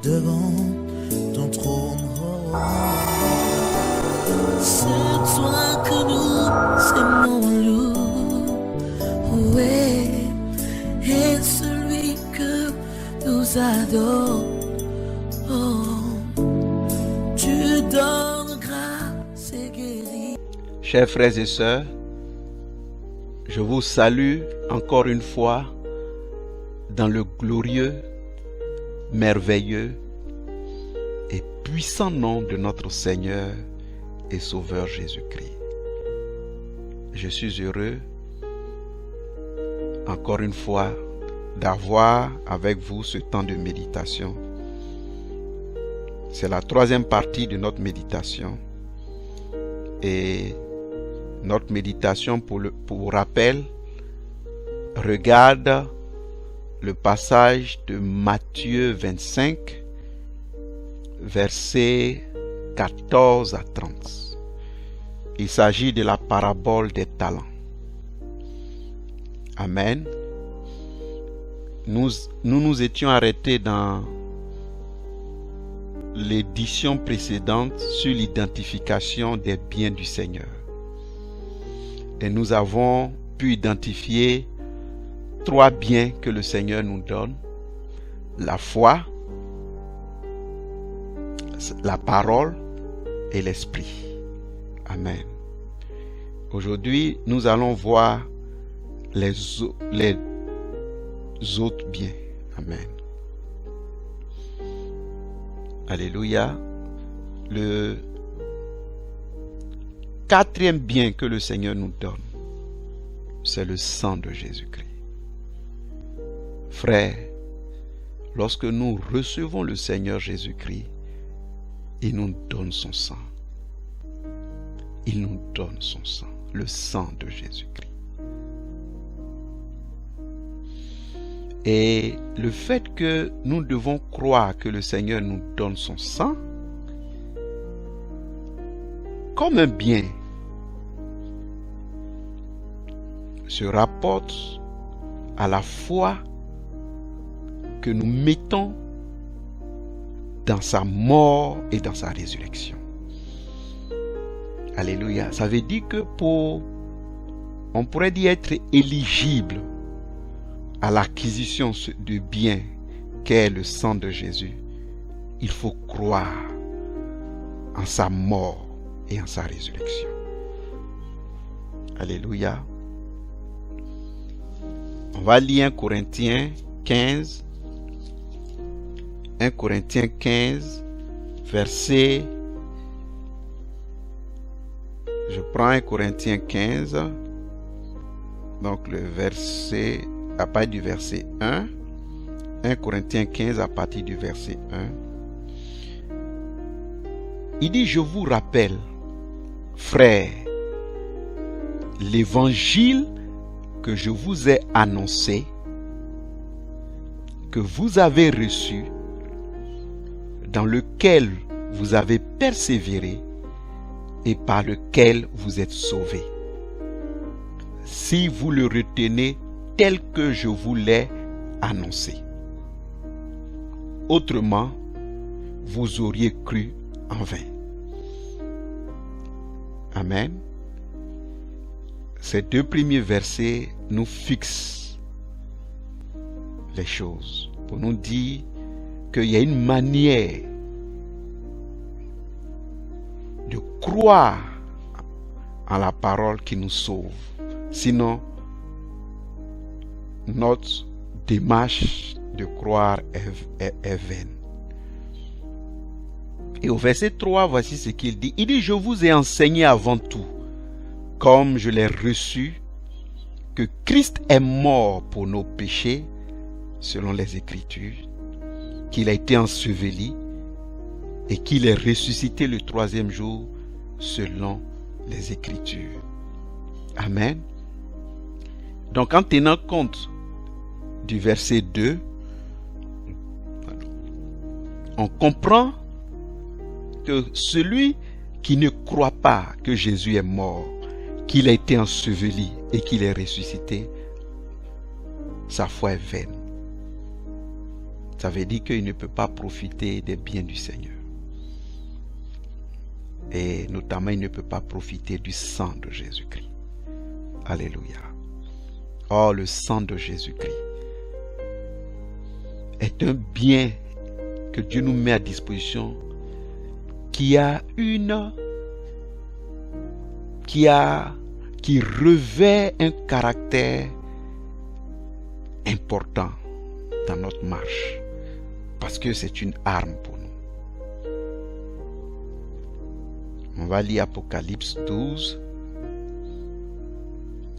devant ton trône. C'est toi que nous aimons, oui, et celui que nous adorons. Tu donnes grâce et guéris. Chers frères et sœurs, je vous salue encore une fois dans le glorieux, merveilleux et puissant nom de notre Seigneur et Sauveur Jésus-Christ. Je suis heureux encore une fois d'avoir avec vous ce temps de méditation. C'est la troisième partie de notre méditation. Et notre méditation, pour rappel, regarde le passage de Matthieu 25, versets 14 à 30. Il s'agit de la parabole des talents. Amen. Nous étions arrêtés dans l'édition précédente sur l'identification des biens du Seigneur. Et nous avons pu identifier 3 biens que le Seigneur nous donne: la foi, la parole et l'esprit. Amen. Aujourd'hui, nous allons voir les autres biens. Amen. Alléluia. Le 4e bien que le Seigneur nous donne, c'est le sang de Jésus-Christ. Frères, lorsque nous recevons le Seigneur Jésus-Christ, il nous donne son sang. Il nous donne son sang, le sang de Jésus-Christ. Et le fait que nous devons croire que le Seigneur nous donne son sang comme un bien se rapporte à la foi que nous mettons dans sa mort et dans sa résurrection. Alléluia. Ça veut dire que on pourrait dire être éligible à l'acquisition du bien qu'est le sang de Jésus, il faut croire en sa mort et en sa résurrection. Alléluia. On va lire 1 Corinthiens 15. 1 Corinthiens 15, verset... Je prends 1 Corinthiens 15, donc le verset, à partir du verset 1. 1 Corinthiens 15 à partir du verset 1. Il dit: je vous rappelle, frères, l'évangile que je vous ai annoncé, que vous avez reçu, dans lequel vous avez persévéré et par lequel vous êtes sauvés, si vous le retenez tel que je vous l'ai annoncé. Autrement, vous auriez cru en vain. Amen. Ces 2 premiers versets nous fixent les choses pour nous dire qu'il y a une manière de croire en la parole qui nous sauve. Sinon, notre démarche de croire est vaine. Et au verset 3, voici ce qu'il dit. Il dit: je vous ai enseigné avant tout, comme je l'ai reçu, que Christ est mort pour nos péchés, selon les Écritures, qu'il a été enseveli et qu'il est ressuscité le 3e jour, selon les Écritures. Amen. Donc, en tenant compte du verset 2, on comprend que celui qui ne croit pas que Jésus est mort, qu'il a été enseveli et qu'il est ressuscité, sa foi est vaine. ça veut dire qu'il ne peut pas profiter des biens du Seigneur. Et notamment, il ne peut pas profiter du sang de Jésus-Christ. Alléluia. Or, le sang de Jésus-Christ est un bien que Dieu nous met à disposition qui revêt un caractère important dans notre marche, parce que c'est une arme pour nous. On va lire Apocalypse 12,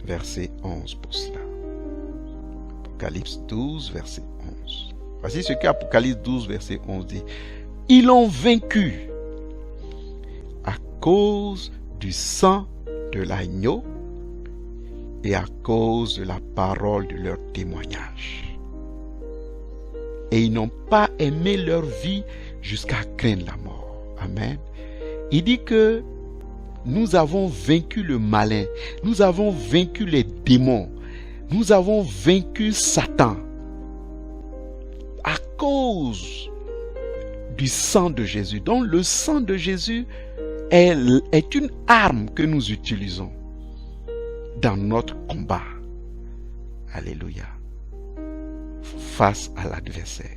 verset 11 pour cela. Apocalypse 12, verset 11. Voici ce qu'Apocalypse 12, verset 11 dit. Ils l'ont vaincu à cause du sang de l'agneau et à cause de la parole de leur témoignage. Et ils n'ont pas aimé leur vie jusqu'à craindre la mort. Amen. Il dit que nous avons vaincu le malin, nous avons vaincu les démons, nous avons vaincu Satan à cause du sang de Jésus. Donc le sang de Jésus est une arme que nous utilisons dans notre combat. Alléluia. Face à l'adversaire.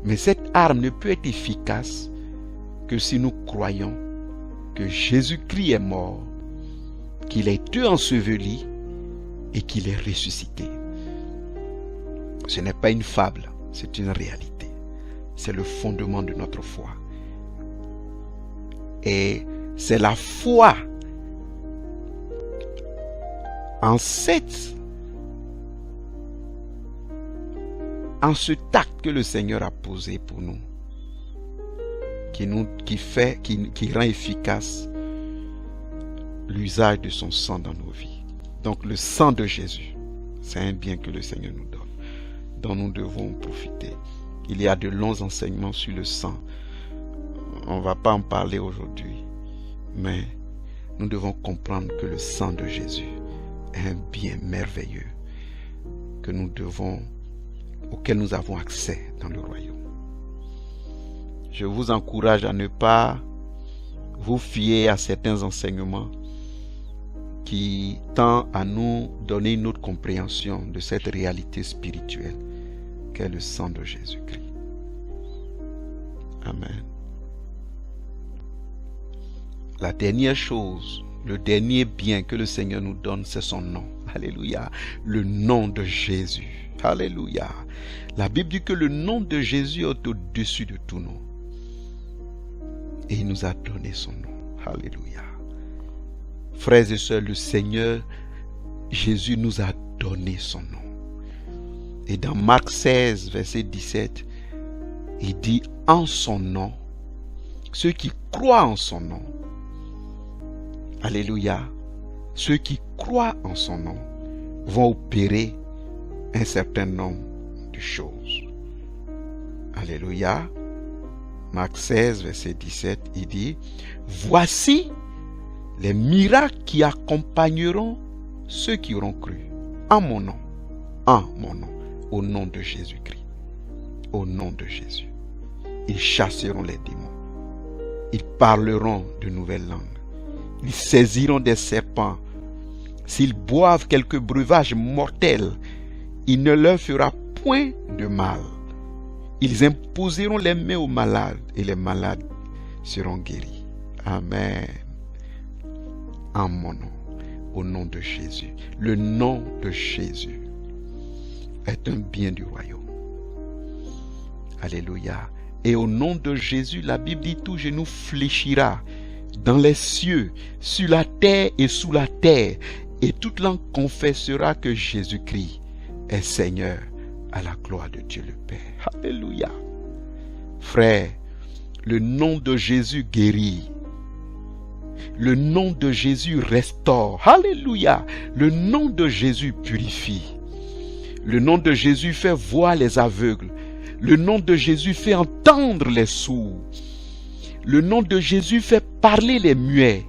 Mais cette arme ne peut être efficace que si nous croyons que Jésus-Christ est mort, qu'il a été enseveli et qu'il est ressuscité. Ce n'est pas une fable, c'est une réalité. C'est le fondement de notre foi. Et c'est la foi en ce acte que le Seigneur a posé pour nous, qui rend efficace l'usage de son sang dans nos vies. Donc le sang de Jésus, c'est un bien que le Seigneur nous donne, dont nous devons profiter. Il y a de longs enseignements sur le sang. On ne va pas en parler aujourd'hui, mais nous devons comprendre que le sang de Jésus est un bien merveilleux auquel nous avons accès dans le royaume. Je vous encourage à ne pas vous fier à certains enseignements qui tendent à nous donner une autre compréhension de cette réalité spirituelle qu'est le sang de Jésus-Christ. Amen. La dernière chose, le dernier bien que le Seigneur nous donne, c'est son nom. Alléluia. Le nom de Jésus. Alléluia. La Bible dit que le nom de Jésus est au-dessus de tout nom. Et il nous a donné son nom. Alléluia. Frères et sœurs, le Seigneur Jésus nous a donné son nom. Et dans Marc 16, verset 17, il dit en son nom, ceux qui croient en son nom, alléluia, ceux qui croient en son nom vont opérer un certain nombre de choses. Alléluia. Marc 16, verset 17, il dit, voici les miracles qui accompagneront ceux qui auront cru en mon nom, au nom de Jésus-Christ, au nom de Jésus. Ils chasseront les démons, ils parleront de nouvelles langues, ils saisiront des serpents, s'ils boivent quelques breuvages mortels, il ne leur fera point de mal. Ils imposeront les mains aux malades et les malades seront guéris. Amen. En mon nom, au nom de Jésus. Le nom de Jésus est un bien du royaume. Alléluia. Et au nom de Jésus, la Bible dit tout genou fléchira dans les cieux, sur la terre et sous la terre, et toute langue confessera que Jésus-Christ est Seigneur, à la gloire de Dieu le Père. Alléluia. Frère, le nom de Jésus guérit. Le nom de Jésus restaure. Alléluia. Le nom de Jésus purifie. Le nom de Jésus fait voir les aveugles. Le nom de Jésus fait entendre les sourds. Le nom de Jésus fait parler les muets.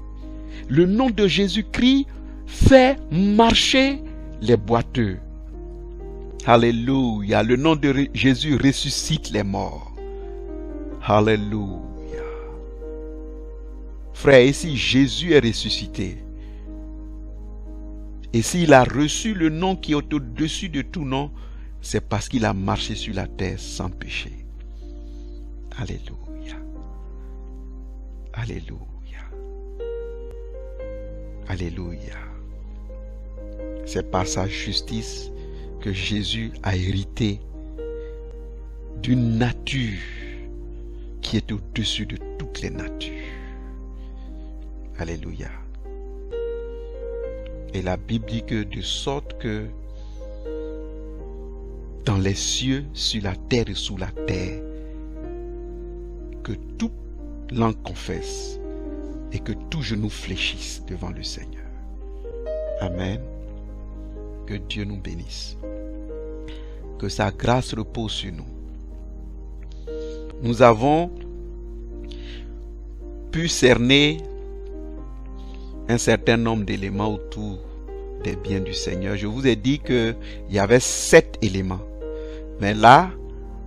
Le nom de Jésus-Christ fait marcher les boiteux. Alléluia. Le nom de Jésus ressuscite les morts. Alléluia. Frère, et si Jésus est ressuscité, et s'il a reçu le nom qui est au-dessus de tout nom, c'est parce qu'il a marché sur la terre sans péché. Alléluia. Alléluia. Alléluia. C'est par sa justice que Jésus a hérité d'une nature qui est au-dessus de toutes les natures. Alléluia. Et la Bible dit que de sorte que dans les cieux, sur la terre et sous la terre, que toute langue confesse et que tout genou fléchisse devant le Seigneur. Amen. Que Dieu nous bénisse. Que sa grâce repose sur nous. Nous avons pu cerner un certain nombre d'éléments autour des biens du Seigneur. Je vous ai dit qu'il y avait 7 éléments. Mais là,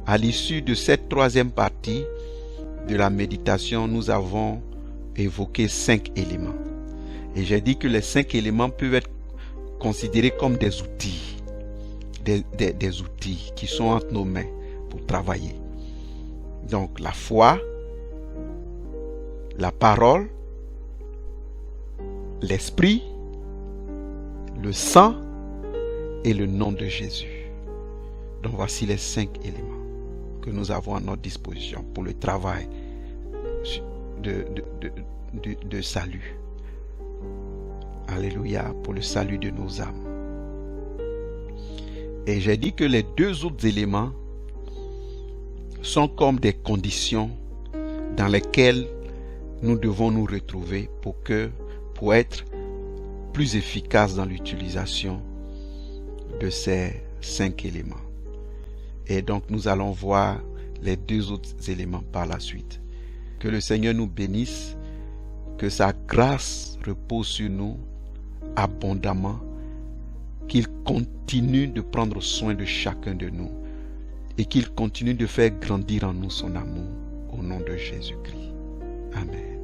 à l'issue de cette troisième partie de la méditation, nous avons évoqué 5 éléments. Et j'ai dit que les 5 éléments peuvent être considérés comme des outils. Des outils qui sont entre nos mains pour travailler. Donc la foi, la parole, l'esprit, le sang et le nom de Jésus. Donc voici les 5 éléments que nous avons à notre disposition pour le travail de salut. Alléluia, pour le salut de nos âmes. Et j'ai dit que les 2 autres éléments sont comme des conditions dans lesquelles nous devons nous retrouver pour être plus efficaces dans l'utilisation de ces 5 éléments. Et donc nous allons voir les 2 autres éléments par la suite. Que le Seigneur nous bénisse, que sa grâce repose sur nous abondamment, qu'il continue de prendre soin de chacun de nous et qu'il continue de faire grandir en nous son amour au nom de Jésus-Christ. Amen.